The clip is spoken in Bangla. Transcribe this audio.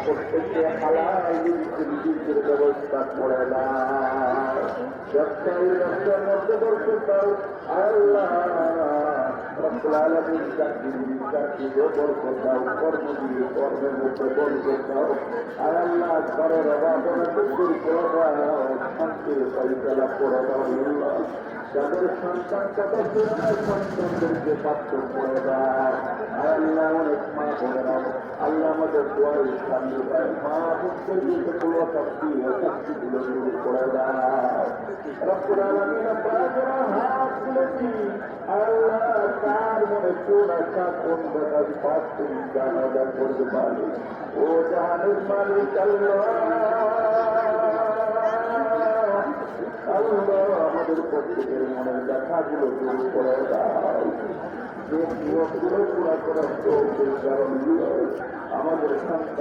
প্রত্যেককে হালাল রিজিকের ব্যবস্থা করে দাও। ব্যবসায়ী ব্যবসার মধ্যে বরকত দাও আল্লাহ। রব্বুল আলামিন চাকরিও বরকত দাও, কর্মজীবী কর্মের মধ্যে বরকত দাও আল্লাহ। ঘরের অভাব দূর করে দাও, শান্তির পরিচালনা করে দাও আল্লাহ। যাদের সন্তান কথা শুনে সন্তানদেরকে প্রাপ্ত করে দাও আল্লাহ। অনেক মা বোনেরা আল্লাহ আমাদের দোয়ার সামনে পায়, মা বোনদের যেগুলো শক্তিগুলো দূর করে দাও। রব্বুল আলামিন হাত তুলেছি আল্লাহ, তার মনে কোন আশা কোন ব্যাপার পাপ তুমি জানাজা করতে পারি। ও জাহানের মালিক আল্লাহ, আল্লাহ আমাদের প্রত্যেকের মনের ব্যথাগুলো দূর করে দাও। যে নিয়মগুলো পুরা করার আমাদের সন্তান